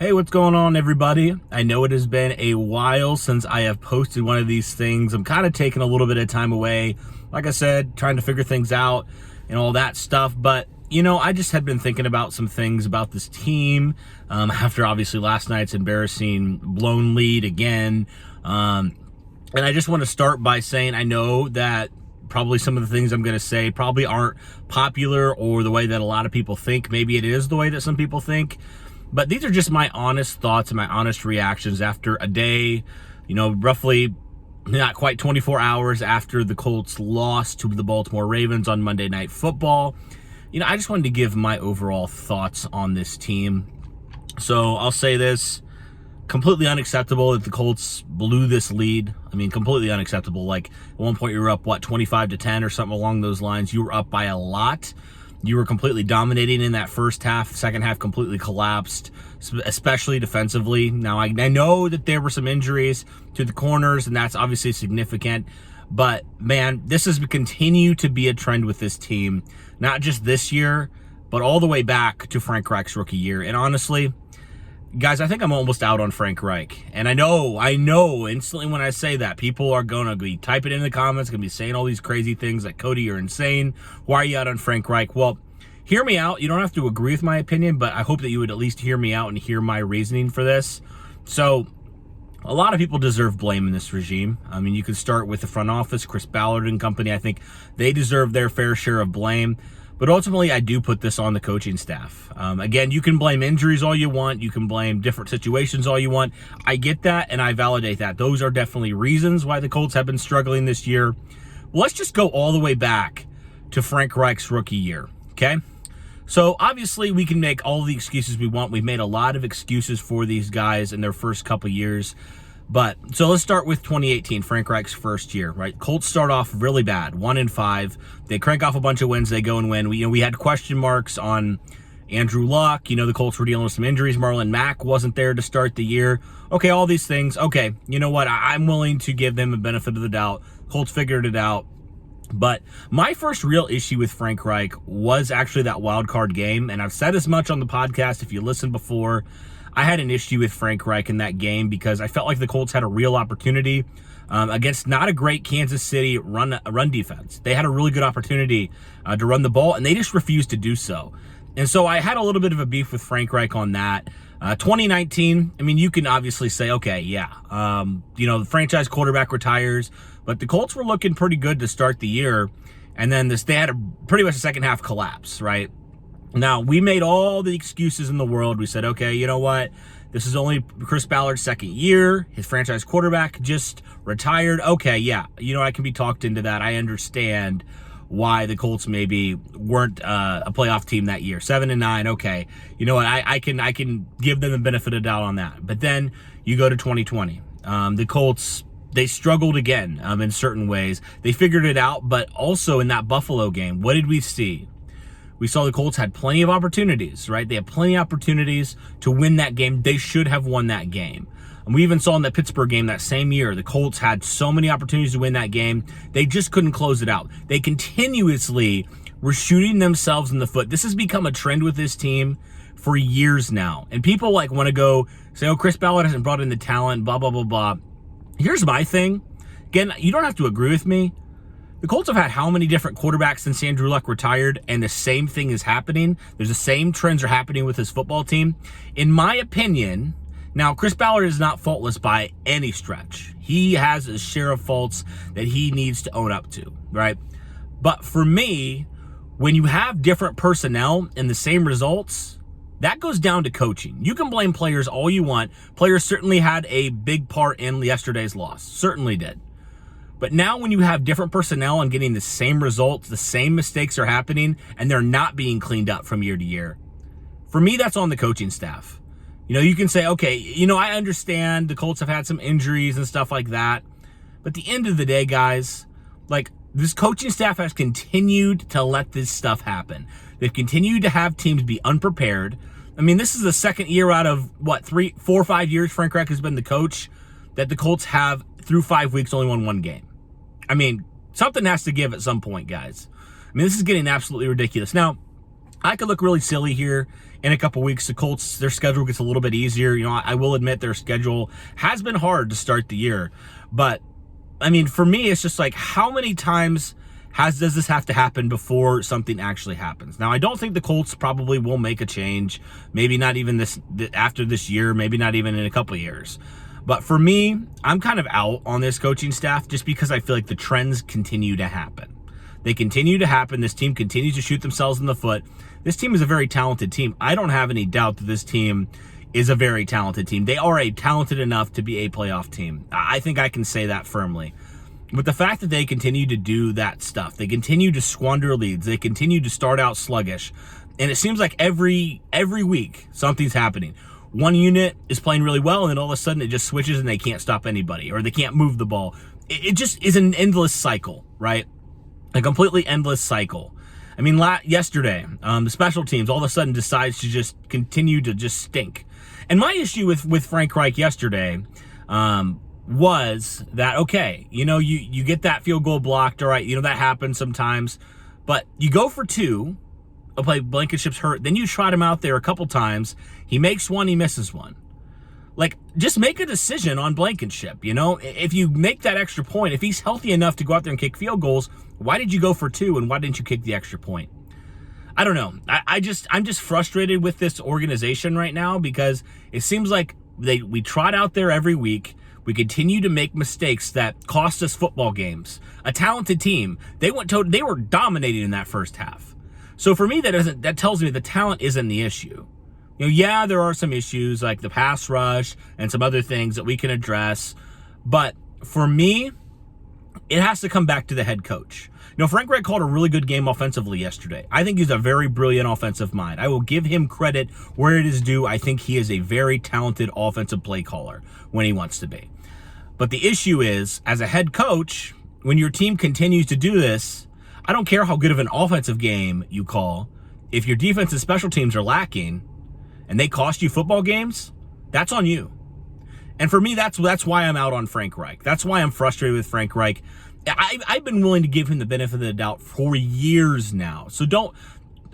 Hey, what's going on, everybody? I know it has been a while since I have posted one of these things. I'm kind of taking a little bit of time away. Like I said, trying to figure things out and all that stuff. But, I just had been thinking about some things about this team after obviously last night's embarrassing blown lead again. And I just want to start by saying I know that probably some of the things I'm going to say probably aren't popular or the way that a lot of people think. Maybe it is the way that some people think. But these are just my honest thoughts and my honest reactions after a day, roughly not quite 24 hours after the Colts lost to the Baltimore Ravens on Monday Night Football. I just wanted to give my overall thoughts on this team. So I'll say this, completely unacceptable that the Colts blew this lead. Completely unacceptable. Like, at one point you were up, 25-10 or something along those lines. You were up by a lot. You were completely dominating in that first half. Second half completely collapsed, especially defensively. Now, I know that there were some injuries to the corners, and that's obviously significant. But, man, this has continued to be a trend with this team, not just this year, but all the way back to Frank Reich's rookie year. And honestly, guys, I think I'm almost out on Frank Reich. And I know instantly when I say that, people are going to be typing in the comments, going to be saying all these crazy things like, Cody, you're insane. Why are you out on Frank Reich? Well, hear me out. You don't have to agree with my opinion, but I hope that you would at least hear me out and hear my reasoning for this. So, a lot of people deserve blame in this regime. You could start with the front office, Chris Ballard and company. I think they deserve their fair share of blame. But ultimately, I do put this on the coaching staff. Again, you can blame injuries all you want. You can blame different situations all you want. I get that, and I validate that. Those are definitely reasons why the Colts have been struggling this year. Let's just go all the way back to Frank Reich's rookie year, okay? So, obviously, we can make all the excuses we want. We've made a lot of excuses for these guys in their first couple years. So let's start with 2018, Frank Reich's first year, right? Colts start off really bad, 1-5. They crank off a bunch of wins. They go and win. We had question marks on Andrew Luck. The Colts were dealing with some injuries. Marlon Mack wasn't there to start the year. Okay, all these things. Okay, you know what? I'm willing to give them a benefit of the doubt. Colts figured it out. But my first real issue with Frank Reich was actually that wild card game. And I've said as much on the podcast if you listened before. I had an issue with Frank Reich in that game because I felt like the Colts had a real opportunity against not a great Kansas City run defense. They had a really good opportunity to run the ball, and they just refused to do so. And so I had a little bit of a beef with Frank Reich on that. 2019, you can obviously say, okay, yeah, the franchise quarterback retires, but the Colts were looking pretty good to start the year, and then they had pretty much a second half collapse, right? Now, we made all the excuses in the world. We said, okay, you know what? This is only Chris Ballard's second year. His franchise quarterback just retired. Okay, yeah, I can be talked into that. I understand why the Colts maybe weren't a playoff team that year. 7-9, okay. You know what? I can give them the benefit of the doubt on that. But then you go to 2020. The Colts, they struggled again in certain ways. They figured it out, but also in that Buffalo game, what did we see? We saw the Colts had plenty of opportunities, right? They had plenty of opportunities to win that game. They should have won that game. And we even saw in the Pittsburgh game that same year, the Colts had so many opportunities to win that game. They just couldn't close it out. They continuously were shooting themselves in the foot. This has become a trend with this team for years now. And people want to go say, oh, Chris Ballard hasn't brought in the talent, blah, blah, blah, blah. Here's my thing. Again, you don't have to agree with me. The Colts have had how many different quarterbacks since Andrew Luck retired, and the same thing is happening? There's the same trends are happening with his football team. In my opinion, now, Chris Ballard is not faultless by any stretch. He has a share of faults that he needs to own up to, right? But for me, when you have different personnel and the same results, that goes down to coaching. You can blame players all you want. Players certainly had a big part in yesterday's loss. Certainly did. But now when you have different personnel and getting the same results, the same mistakes are happening, and they're not being cleaned up from year to year, for me, that's on the coaching staff. You can say, okay, I understand the Colts have had some injuries and stuff like that. But at the end of the day, guys, this coaching staff has continued to let this stuff happen. They've continued to have teams be unprepared. This is the second year out of, 4 or 5 years Frank Reich has been the coach that the Colts have, through 5 weeks, only won one game. Something has to give at some point, guys. This is getting absolutely ridiculous. Now, I could look really silly here in a couple weeks, the Colts, their schedule gets a little bit easier. You know, I will admit their schedule has been hard to start the year. But, I mean, for me, it's just like, how many times does this have to happen before something actually happens? Now, I don't think the Colts probably will make a change. Maybe not even after this year, maybe not even in a couple years. But for me, I'm kind of out on this coaching staff just because I feel like the trends continue to happen. They continue to happen. This team continues to shoot themselves in the foot. This team is a very talented team. I don't have any doubt that this team is a very talented team. They are talented enough to be a playoff team. I think I can say that firmly. But the fact that they continue to do that stuff, they continue to squander leads, they continue to start out sluggish, and it seems like every week something's happening. One unit is playing really well, and then all of a sudden it just switches and they can't stop anybody, or they can't move the ball. It just is an endless cycle, right? A completely endless cycle. I mean, yesterday, the special teams all of a sudden decides to just continue to just stink. And my issue with Frank Reich yesterday was that, okay, you know, you get that field goal blocked, all right, you know, that happens sometimes, but you go for two, play Blankenship's hurt, then you trot him out there a couple times, he makes one, he misses one. Like, just make a decision on Blankenship, you know? If you make that extra point, if he's healthy enough to go out there and kick field goals, why did you go for two and why didn't you kick the extra point? I don't know. I'm just frustrated with this organization right now because it seems like we trot out there every week. We continue to make mistakes that cost us football games. A talented team, they were dominating in that first half. So for me, that tells me the talent isn't the issue. You know, yeah, there are some issues like the pass rush and some other things that we can address, but for me, it has to come back to the head coach. You know, Frank Reich called a really good game offensively yesterday. I think he's a very brilliant offensive mind. I will give him credit where it is due. I think he is a very talented offensive play caller when he wants to be. But the issue is, as a head coach, when your team continues to do this, I don't care how good of an offensive game you call. If your defense and special teams are lacking and they cost you football games, that's on you. And for me, that's why I'm out on Frank Reich. That's why I'm frustrated with Frank Reich. I've been willing to give him the benefit of the doubt for years now. So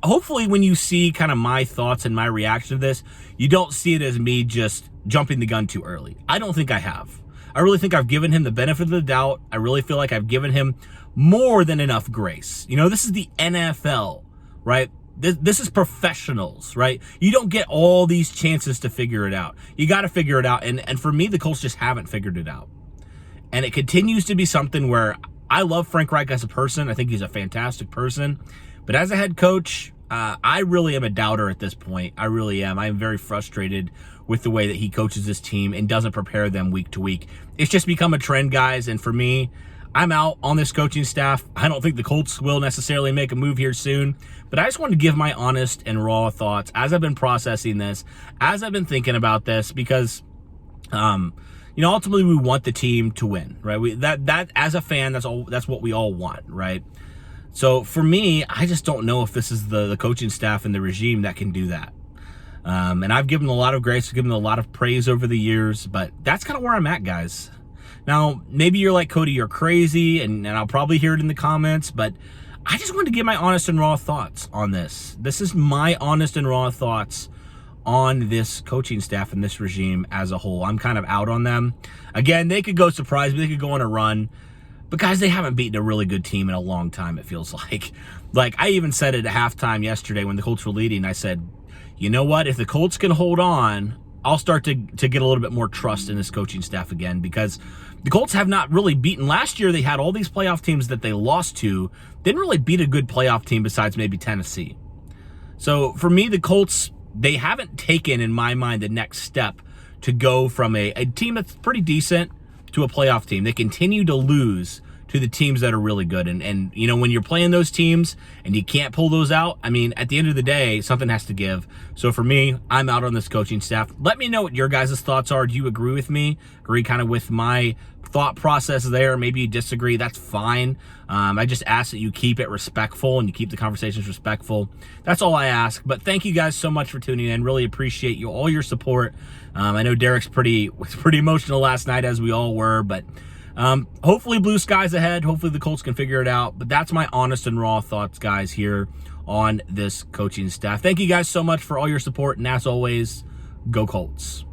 hopefully when you see kind of my thoughts and my reaction to this, you don't see it as me just jumping the gun too early. I don't think I have. I really think I've given him the benefit of the doubt. I really feel like I've given him more than enough grace. You know, this is the NFL, right? This is professionals, right? You don't get all these chances to figure it out. You got to figure it out. And for me, the Colts just haven't figured it out. And it continues to be something where I love Frank Reich as a person. I think he's a fantastic person. But as a head coach, I really am a doubter at this point. I really am. I am very frustrated with the way that he coaches this team and doesn't prepare them week to week. It's just become a trend, guys. And for me, I'm out on this coaching staff. I don't think the Colts will necessarily make a move here soon. But I just wanted to give my honest and raw thoughts as I've been processing this, as I've been thinking about this, because you know, ultimately we want the team to win, right? That as a fan, that's what we all want, right? So for me, I just don't know if this is the coaching staff and the regime that can do that. And I've given a lot of grace, given a lot of praise over the years, but that's kind of where I'm at, guys. Now, maybe you're like, Cody, you're crazy, and I'll probably hear it in the comments, but I just wanted to give my honest and raw thoughts on this. This is my honest and raw thoughts on this coaching staff and this regime as a whole. I'm kind of out on them. Again, they could go surprise me. They could go on a run. But guys, they haven't beaten a really good team in a long time, it feels like. Like, I even said it at halftime yesterday when the Colts were leading. I said, you know what? If the Colts can hold on, I'll start to get a little bit more trust in this coaching staff again, because the Colts have not really beaten. Last year, they had all these playoff teams that they lost to. Didn't really beat a good playoff team besides maybe Tennessee. So for me, the Colts, they haven't taken, in my mind, the next step to go from a team that's pretty decent to a playoff team. They continue to lose to the teams that are really good. And you know, when you're playing those teams and you can't pull those out, I mean, at the end of the day, something has to give. So for me, I'm out on this coaching staff. Let me know what your guys' thoughts are. Do you agree with me? Agree kind of with my thought process there? Maybe you disagree. That's fine. I just ask that you keep it respectful and you keep the conversations respectful. That's all I ask. But thank you guys so much for tuning in. Really appreciate all your support. I know Derek's was pretty emotional last night, as we all were, but Hopefully blue skies ahead. Hopefully the Colts can figure it out. But that's my honest and raw thoughts, guys, here on this coaching staff. Thank you guys so much for all your support. And as always, go Colts.